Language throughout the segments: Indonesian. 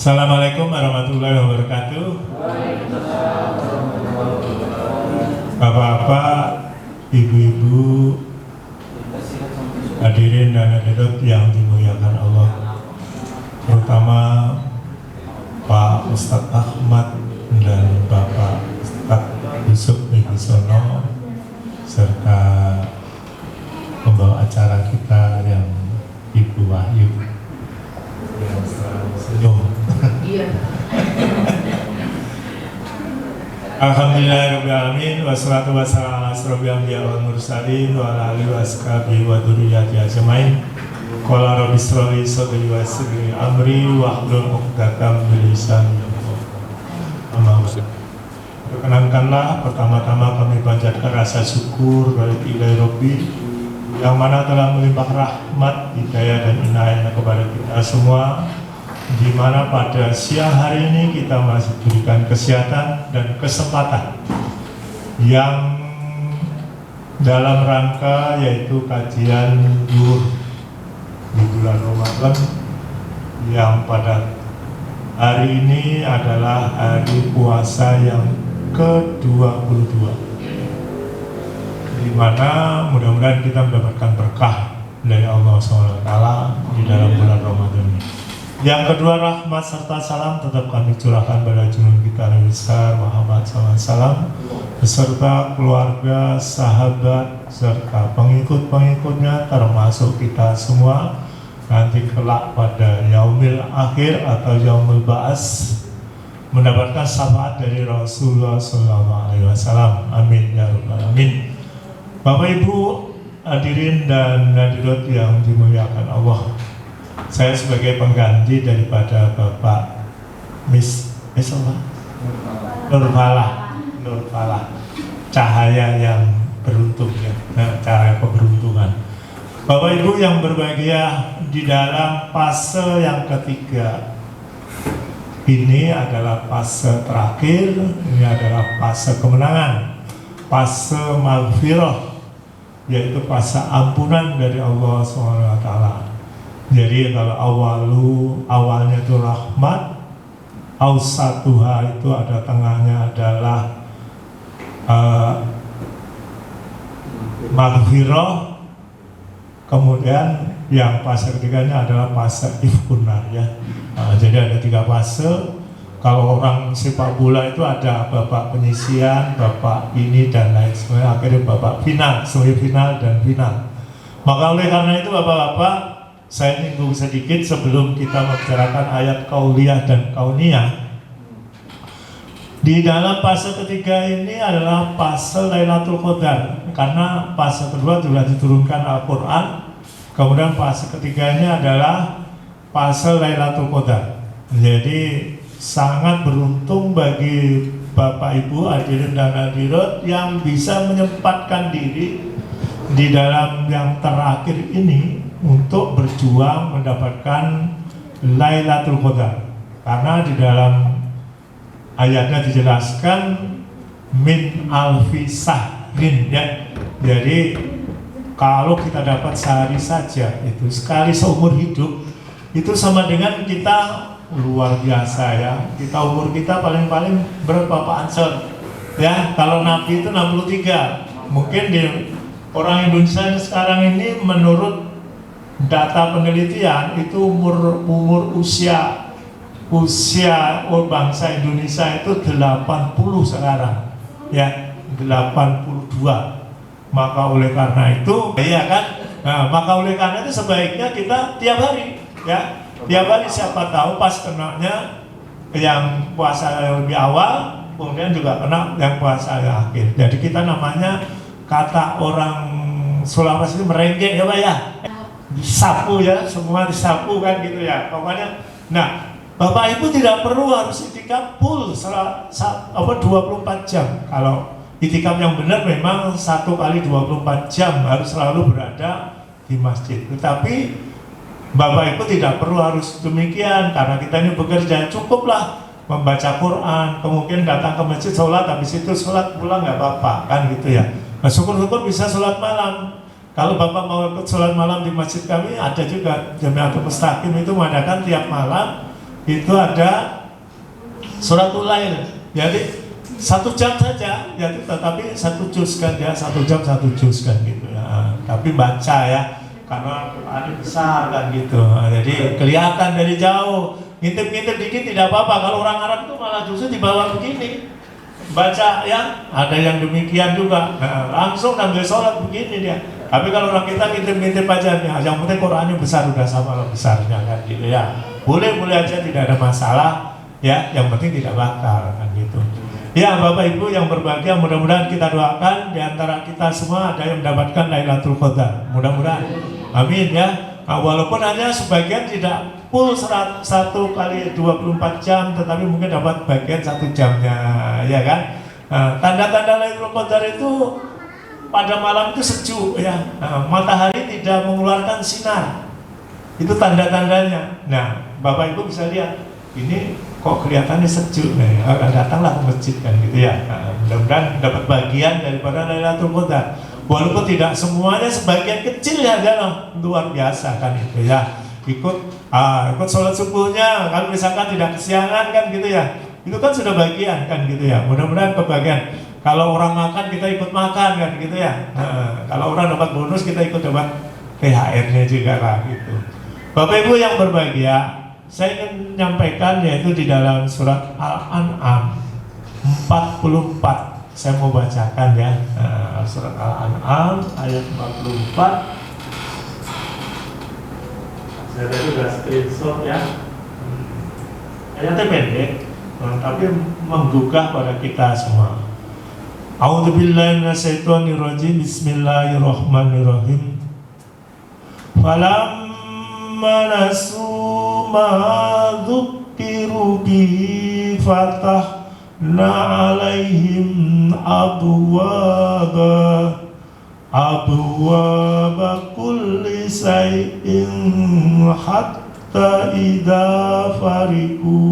Assalamualaikum warahmatullahi wabarakatuh. Bapak-bapak, ibu-ibu, hadirin dan hadirat yang dimuliakan Allah, terutama Pak Ustadz Ahmad dan Bapak Ustadz Yusuf Wibisono serta pembawa acara kita yang Ibu Wahyu yang selalu senyum. Iya. Alhamdulillahirrahmanirrahim. Wassalatu wassalamu ala asyrofil anbiya'i wal mursalin wa ala alihi wa sahbihi wa dzurriyyatihi ajmain. Qala rabbi shrah li sadri wa yassir li amri wahlul 'uqdatam min lisani yafqahu qawli. Perkenankanlah pertama-tama kami panjatkan rasa syukur kepada Rabbi yang mana telah melimpah rahmat, hidayah dan inayah kepada kita semua, di mana pada siang hari ini kita masih diberikan kesehatan dan kesempatan yang dalam rangka yaitu kajian zuhur di bulan Ramadan yang pada hari ini adalah hari puasa yang ke-22, di mana mudah-mudahan kita mendapatkan berkah dari Allah SWT di dalam bulan Ramadan ini. Yang kedua, rahmat serta salam tetap kami curahkan pada junjungan kita Nabi besar Muhammad SAW beserta keluarga, sahabat, serta pengikut-pengikutnya, termasuk kita semua nanti kelak pada yaumil akhir atau yaumul ba'as mendapatkan syafaat dari Rasulullah SAW. Amin ya rabbal alamin. Bapak Ibu hadirin dan hadirat yang dimuliakan Allah, saya sebagai pengganti daripada Bapak Miss Nurfalah, cahaya yang beruntung ya, cahaya keberuntungan. Bapak Ibu yang berbahagia, di dalam fase yang ketiga ini adalah fase terakhir, ini adalah fase kemenangan, fase maghfirah, yaitu fase ampunan dari Allah SWT. Jadi kalau awalnya itu rahmat, awsatuha itu ada tengahnya adalah maghfirah, kemudian yang fase ketiganya adalah fase ifkunar ya. Jadi ada 3 fase. Kalau orang sepak bola itu ada babak penyisian, babak ini dan lain sebagainya, akhirnya babak final, semifinal dan final. Maka oleh karena itu bapak-bapak, saya nyinggung sedikit sebelum kita membicarakan ayat kauliyah dan kauniyah. Di dalam fase ketiga ini adalah fase Lailatul Qadar, karena fase kedua sudah diturunkan Al-Quran, kemudian fase ketiganya adalah fase Lailatul Qadar. Jadi sangat beruntung bagi Bapak Ibu hadirin dan hadirat yang bisa menyempatkan diri di dalam yang terakhir ini untuk berjuang mendapatkan Lailatul Qadar. Karena di dalam ayatnya dijelaskan min alfi sahrin ya. Jadi kalau kita dapat sehari saja, itu sekali seumur hidup, itu sama dengan kita luar biasa ya. Umur kita paling-paling berapa Pak Ansel? Ya, kalau Nabi itu 63. Mungkin di orang Indonesia sekarang ini menurut data penelitian itu usia bangsa Indonesia itu 80 sekarang. Ya, 82. Maka oleh karena itu, ya kan? Nah, maka oleh karena itu sebaiknya kita tiap hari ya. Tiap hari siapa tahu pas kenanya yang puasa yang lebih awal, kemudian juga kena yang puasa yang akhir. Jadi kita namanya, kata orang Sulawesi merenggek ya Pak ya, disapu ya, semua disapu kan gitu ya pokoknya. Nah Bapak Ibu tidak perlu harus itikaf full 24 jam. Kalau itikaf yang benar memang 1 kali 24 jam harus selalu berada di masjid. Tetapi Bapak Ibu tidak perlu harus demikian, karena kita ini bekerja, cukuplah membaca Quran, kemudian datang ke masjid sholat, habis itu sholat pulang nggak apa-apa kan gitu ya. Nah syukur-syukur bisa sholat malam. Kalau Bapak mau ikut sholat malam di masjid kami, ada juga Jamiatul Mustaqim itu mengadakan tiap malam itu ada suratul lail. Jadi 1 jam saja, ya, tetapi 1 juz kan ya, 1 jam 1 juz kan gitu ya. Tapi baca ya, karena Quran besar kan gitu. Jadi kelihatan dari jauh, ngintip-ngintip dikit tidak apa-apa. Kalau orang Arab itu malah justru dibawa begini, baca ya, ada yang demikian juga. Langsung sambil sholat begini dia. Tapi kalau orang kita ngintip-ngintip aja nih, yang penting Qurannya besar udah sama besarnya kan gitu ya. Boleh-boleh aja, tidak ada masalah ya. Yang penting tidak batal kan gitu. Ya Bapak Ibu yang berbahagia, mudah-mudahan kita doakan di antara kita semua ada yang mendapatkan Lailatul Qadar. Mudah-mudahan, amin ya. Walaupun hanya sebagian tidak full 1 kali 24 jam, tetapi mungkin dapat bagian 1 jamnya, ya kan. Tanda-tanda Lailatul Qadar itu pada malam itu sejuk ya. Matahari tidak mengeluarkan sinar. Itu tanda-tandanya. Nah, Bapak Ibu bisa lihat, ini kok kelihatannya sejuk nih, datanglah ke masjid kan gitu ya. Mudah-mudahan dapat bagian daripada Lailatul Qadar. Walaupun tidak semuanya, sebagian kecil ya, dalam luar biasa kan itu ya. Ikut sholat subuhnya, kalau misalkan tidak kesiangan kan gitu ya, itu kan sudah bagian kan gitu ya. Mudah-mudahan kebagian. Kalau orang makan kita ikut makan kan gitu ya. Kalau orang dapat bonus kita ikut dapat THR-nya juga lah gitu. Bapak Ibu yang berbahagia, saya ingin menyampaikan yaitu di dalam surat Al-An'am 44. Saya mau bacakan ya, surat Al-An'am ayat 44. Saya tadi sudah screenshot ya. Ayatnya pendek, tapi menggugah pada kita semua. A'udzubillahi minasyaitonirrajim. Bismillahirrahmanirrahim. Nasu ma dzukkiru bihi fatahna alaihim abwaba kulli shay'in hatta idza fariqu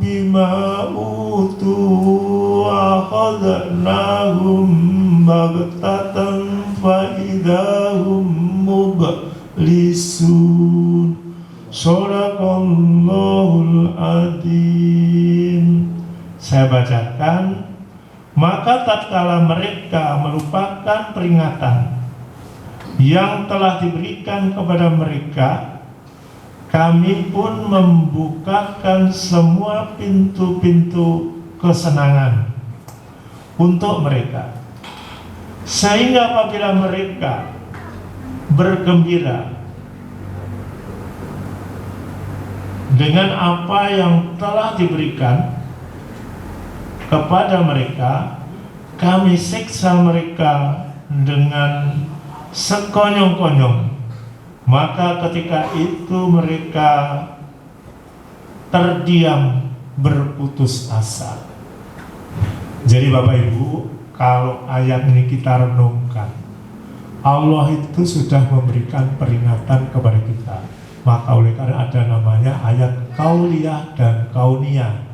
bima utu akhadnahum baghtatan fa'idahum mublisun. Shadaqallahul adzim. Saya bacakan. Maka tatkala mereka melupakan peringatan yang telah diberikan kepada mereka, kami pun membukakan semua pintu-pintu kesenangan untuk mereka, sehingga apabila mereka bergembira dengan apa yang telah diberikan kepada mereka, kami siksa mereka dengan sekonyong-konyong. Maka ketika itu mereka terdiam berputus asa. Jadi Bapak Ibu, kalau ayat ini kita renungkan, Allah itu sudah memberikan peringatan kepada kita. Maka oleh karena ada namanya ayat kauliyah dan kauniyah.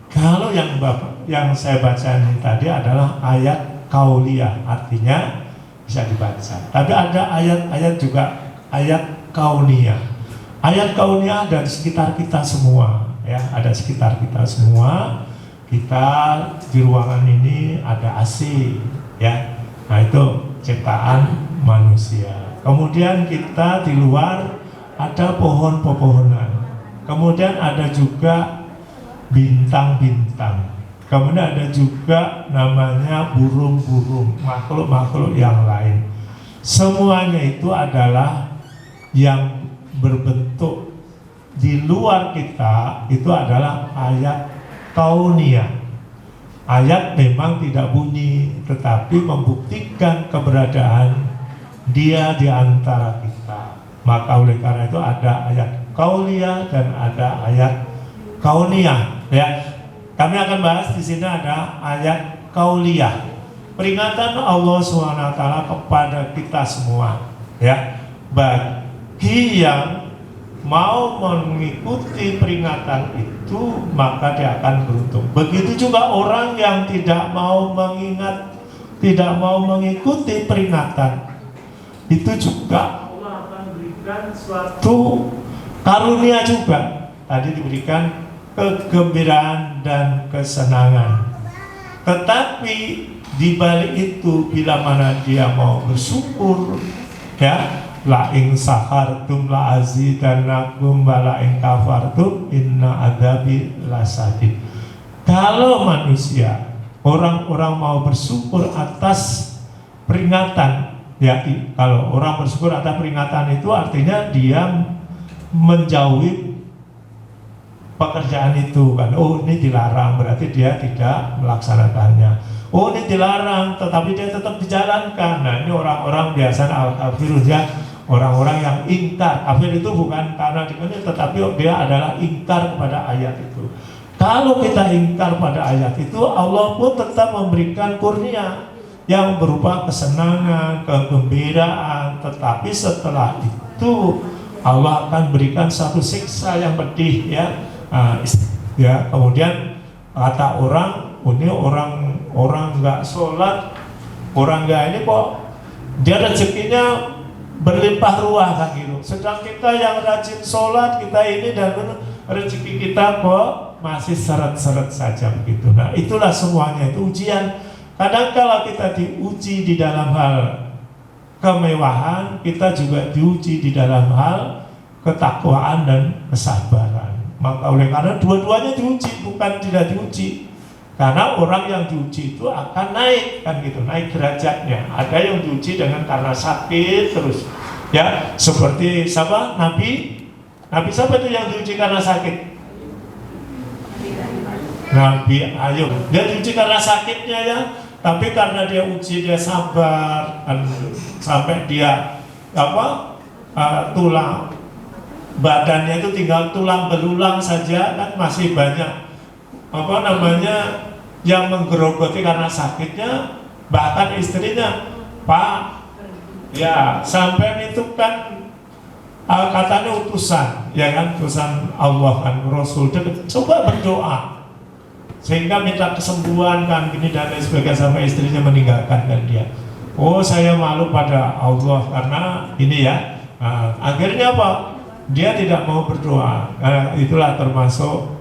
Kalau yang saya baca ini tadi adalah ayat kauliyah, artinya bisa dibaca. Tapi ada ayat-ayat juga ayat kauniyah. Ayat kauniyah dari sekitar kita semua, ya, ada sekitar kita semua. Kita di ruangan ini ada AC, ya. Nah, itu ciptaan manusia. Kemudian kita di luar ada pohon-pepohonan. Kemudian ada juga bintang-bintang. Kemudian ada juga namanya burung-burung, makhluk-makhluk yang lain. Semuanya itu adalah yang berbentuk di luar kita, itu adalah ayat kauniyah. Ayat memang tidak bunyi, tetapi membuktikan keberadaan dia di antara kita. Maka oleh karena itu ada ayat kauliyah dan ada ayat kauniyah. Ya, kami akan bahas di sini ada ayat kauliyah, peringatan Allah SWT kepada kita semua. Ya, bagi yang mau mengikuti peringatan itu maka dia akan beruntung. Begitu juga orang yang tidak mau mengikuti peringatan, itu juga Allah akan berikan diberikan suatu karunia juga. Tadi diberikan kegembiraan dan kesenangan. Tetapi di balik itu bila mana dia mau bersyukur, ya, la ing sahartum la azidannakum wa la ing kafartum inna adzabi lasadid. Kalau manusia, orang-orang mau bersyukur atas peringatan, ya, kalau orang bersyukur atas peringatan itu artinya dia menjauhi pekerjaan itu kan. Oh, ini dilarang, berarti dia tidak melaksanakannya. Oh, ini dilarang, tetapi dia tetap dijalankan. Nah, ini orang-orang biasa al-kafirun, ya, orang-orang yang ingkar. Kafir itu bukan karena dikunyah, tetapi dia adalah ingkar kepada ayat itu. Kalau kita ingkar pada ayat itu, Allah pun tetap memberikan kurnia yang berupa kesenangan, kegembiraan. Tetapi setelah itu Allah akan berikan satu siksa yang pedih, ya. Ya, kemudian kata orang, ini orang nggak sholat, orang nggak ini kok dia rezekinya berlimpah ruah kan gitu. Sedang kita yang rajin sholat, kita ini dan rezeki kita kok masih seret-seret saja begitu. Nah, itulah semuanya itu ujian. Kadang kala kita diuji di dalam hal kemewahan, kita juga diuji di dalam hal ketakwaan dan kesabaran. Maka oleh karena dua-duanya diuji, bukan tidak diuji. Karena orang yang diuji itu akan naik kan gitu, naik derajatnya. Ada yang diuji dengan karena sakit terus, ya, seperti siapa? Nabi siapa itu yang diuji karena sakit? Nabi Ayub. Dia diuji karena sakitnya, ya, tapi karena dia uji, dia sabar dan sampai dia tulang badannya itu tinggal tulang belulang saja kan, masih banyak yang menggerogoti karena sakitnya. Bahkan istrinya, Pak, ya, sampai itu kan katanya utusan, ya kan, utusan Allah kan, Rasul, coba berdoa sehingga minta kesembuhan kan gini dan lain sebagainya, sampai istrinya meninggalkan kan dia. Oh, saya malu pada Allah karena ini, ya. Akhirnya apa? Dia tidak mau berdoa. Itulah termasuk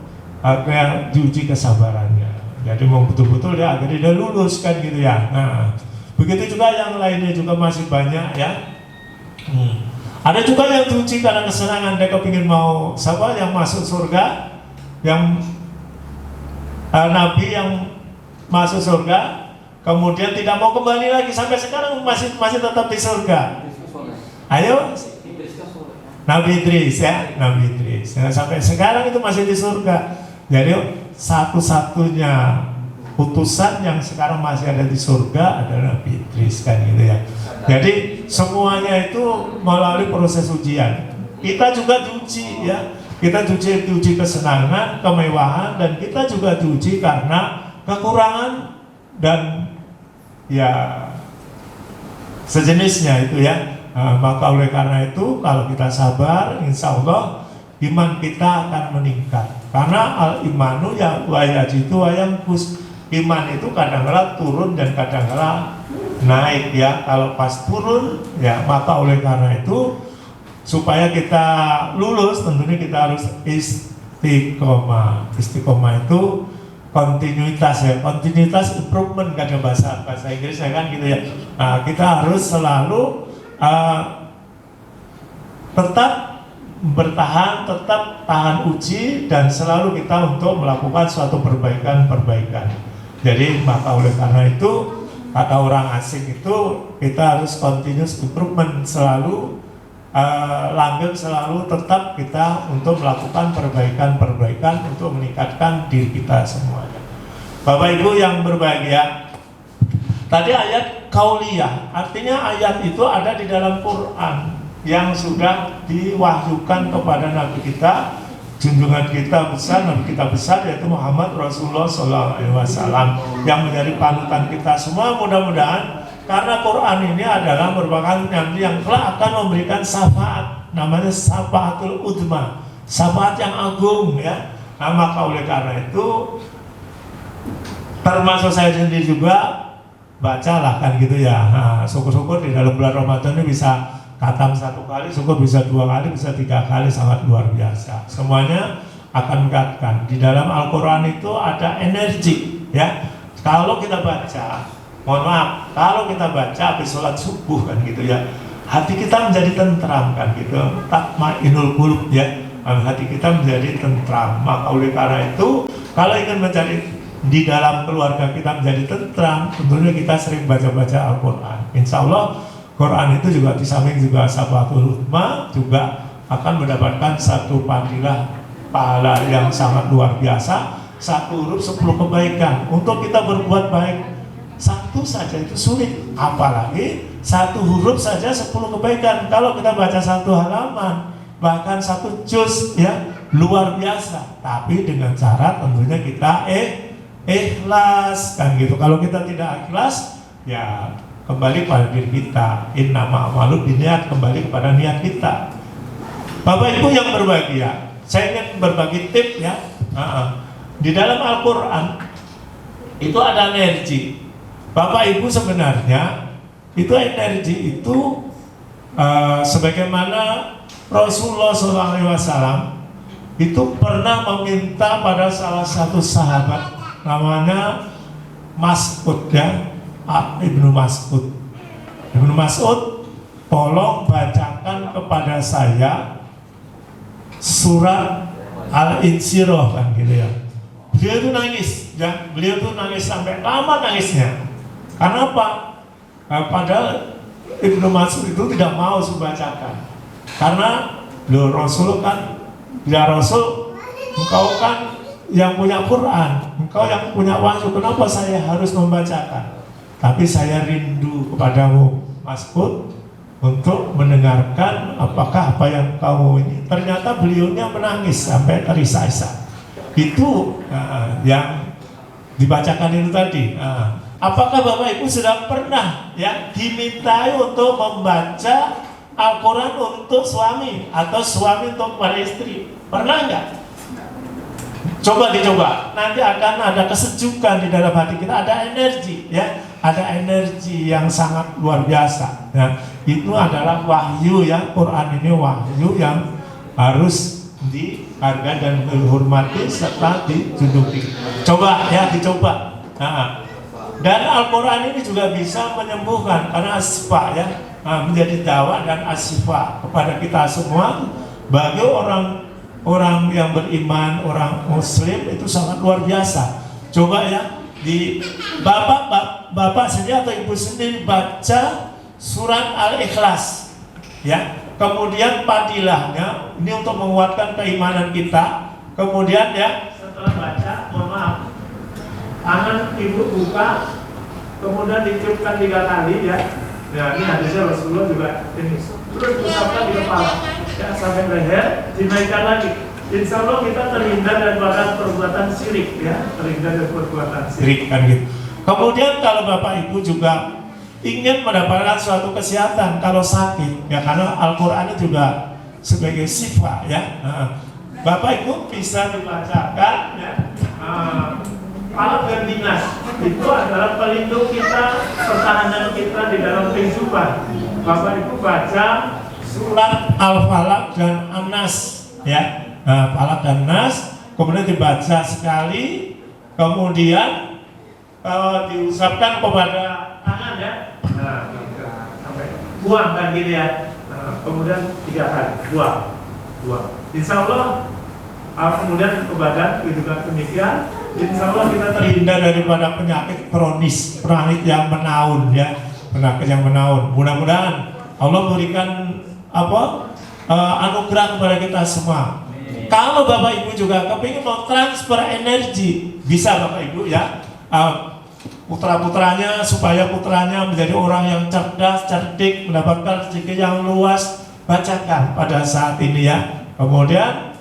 yang diuji kesabarannya. Jadi mau betul-betul ya, akhirnya dia lulus kan gitu, ya. Nah, begitu juga yang lainnya juga masih banyak, ya. Ada juga yang diuji karena kesenangan, dia kepingin mau yang masuk surga, yang Nabi yang masuk surga, kemudian tidak mau kembali lagi, sampai sekarang masih tetap di surga. Ayo, Nabi Idris, ya, Nabi Idris. Nah, sampai sekarang itu masih di surga. Jadi satu-satunya utusan yang sekarang masih ada di surga adalah Nabi Idris kan gitu, ya. Jadi semuanya itu melalui proses ujian. Kita juga diuji, ya. Kita diuji kesenangan, kemewahan, dan kita juga diuji karena kekurangan dan ya sejenisnya itu, ya. Maka oleh karena itu kalau kita sabar, insya Allah iman kita akan meningkat. Karena al-imanu ya wa yajidu wa yanqus. Iman itu kadang-kala turun dan kadang-kala naik, ya. Kalau pas turun, ya, maka oleh karena itu supaya kita lulus tentunya kita harus istiqomah. Istiqomah itu kontinuitas, ya, kontinuitas improvement, kadang bahasa Inggris, ya kan gitu, ya. Nah, kita harus selalu tetap bertahan, tetap tahan uji, dan selalu kita untuk melakukan suatu perbaikan. Jadi maka oleh karena itu kata orang asing itu kita harus continuous improvement, selalu langgeng, selalu tetap kita untuk melakukan perbaikan untuk meningkatkan diri kita semuanya. Bapak Ibu yang berbahagia, tadi ayat kauliyah, artinya ayat itu ada di dalam Quran yang sudah diwahyukan kepada Nabi kita, junjungan kita besar, Nabi kita besar, yaitu Muhammad Rasulullah SAW, yang menjadi panutan kita semua. Mudah-mudahan karena Quran ini adalah merupakan Nabi yang telah akan memberikan syafaat, namanya syafaatul udma, syafaat yang agung, ya. Nah, maka oleh karena itu termasuk saya sendiri juga bacalah kan gitu, ya. Nah, syukur-syukur di dalam bulan Ramadan ini bisa Khatam 1 kali, syukur bisa 2 kali, bisa 3 kali, sangat luar biasa. Semuanya akan meningkatkan. Di dalam Al-Quran itu ada energi, ya. Kalau kita baca, mohon maaf, kalau kita baca habis sholat subuh kan gitu ya, hati kita menjadi tentram kan gitu, tatmainul qulub ya, hati kita menjadi tentram. Maka oleh karena itu, kalau ingin mencari di dalam keluarga kita menjadi tentram, tentunya kita sering baca-baca Al-Quran. Insya Allah Quran itu juga di samping juga sahabatul hikmah juga akan mendapatkan satu fadilah pahala yang sangat luar biasa. 1 huruf 10 kebaikan. Untuk kita berbuat baik 1 saja itu sulit, apalagi 1 huruf saja 10 kebaikan. Kalau kita baca 1 halaman, bahkan 1 juz ya, luar biasa. Tapi dengan cara tentunya kita ikhlas kan gitu. Kalau kita tidak ikhlas, ya kembali pada diri kita. Innama a'malu binniyat, kembali kepada niat kita. Bapak Ibu yang berbahagia, saya ingin berbagi tip ya. Di dalam Al-Quran itu ada energi. Bapak Ibu sebenarnya itu energi itu sebagaimana Rasulullah SAW itu pernah meminta pada salah satu sahabat namanya Mas'ud ya, Ibnu Mas'ud. Ibnu Mas'ud, tolong bacakan kepada saya surat Al-Insyirah kan gitu ya. Beliau itu nangis ya, beliau itu nangis sampai lama nangisnya. Karena apa? Padahal Ibnu Mas'ud itu tidak mau membacakan. Karena Rasul kan, ya Rasul, engkau kan yang punya Quran, engkau yang punya wahyu, kenapa saya harus membacakan? Tapi saya rindu kepadamu Mas'ud untuk mendengarkan apakah apa yang kamu ini. Ternyata beliaunya menangis sampai terisak-isak. Itu yang dibacakan itu tadi. Apakah Bapak Ibu sudah pernah ya dimintai untuk membaca Al-Quran untuk suami atau suami untuk para istri? Pernah nggak? Coba dicoba, nanti akan ada kesejukan di dalam hati kita, ada energi ya, ada energi yang sangat luar biasa. Ya, itu adalah wahyu ya, Quran ini wahyu yang harus dihargai dan dihormati serta dijunjungi. Coba ya, dicoba. Dan Al-Quran ini juga bisa menyembuhkan karena asyifa ya, menjadi dawa dan asyifa kepada kita semua. Bagi orang yang beriman, orang muslim itu sangat luar biasa. Coba ya, di bapak sendiri atau ibu sendiri baca surat Al-Ikhlas ya. Kemudian padilahnya ini untuk menguatkan keimanan kita. Kemudian ya setelah baca, mohon maaf, tangan ibu buka, kemudian ditiupkan 3 kali ya. Ya ini hadisnya Rasulullah juga ini. Terus diusapkan di kepala ya sampai leher, dinaikkan lagi. Insya Allah kita terhindar daripada perbuatan syirik ya, terhindar dari perbuatan syirik kan gitu. Kemudian kalau Bapak Ibu juga ingin mendapatkan suatu kesehatan kalau sakit ya, karena Al-Quran juga sebagai sifat ya, Bapak Ibu bisa dibacakan ya, Falaq dan Nas itu adalah pelindung kita, pertahanan kita di dalam kehidupan. Bapak Ibu baca surat Al-Falaq dan An-Nas ya, Falaq dan Nas, kemudian dibaca sekali, kemudian diusapkan kepada tangan ya, sampai buang kan gitu ya, kemudian 3 kali buang. Insya Allah kemudian ke badan juga demikian. Insya Allah kita terhindar daripada penyakit kronis, penyakit yang menaun ya, penyakit yang menaun. Mudah-mudahan Allah berikan anugerah kepada kita semua. Kalau Bapak Ibu juga kepingin mau transfer energi, bisa Bapak Ibu ya, putra-putranya supaya putranya menjadi orang yang cerdas, cerdik, mendapatkan rezeki yang luas, bacakan pada saat ini ya. Kemudian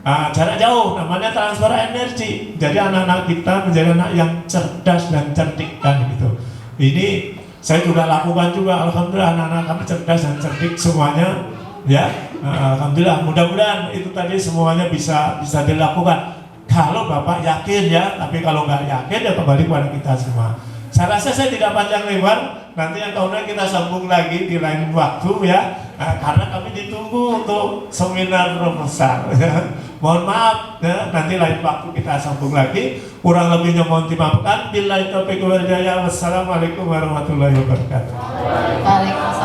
jarak jauh namanya transfer energi. Jadi anak-anak kita menjadi anak yang cerdas dan cerdik kan gitu. Ini saya juga lakukan juga, alhamdulillah anak-anak kami cerdas dan cerdik semuanya ya. Alhamdulillah, mudah-mudahan itu tadi semuanya bisa dilakukan kalau Bapak yakin ya. Tapi kalau nggak yakin ya kembali kepada kita semua. Saya rasa saya tidak panjang lebar, nanti yang kemudian kita sambung lagi di lain waktu ya, karena kami ditunggu untuk seminar proposal. Mohon maaf, ya, nanti lain waktu kita sambung lagi. Kurang lebihnya mohon dimaafkan. Billahi taufiq wal hidayah. Wassalamualaikum warahmatullahi wabarakatuh. Waalaikumsalam.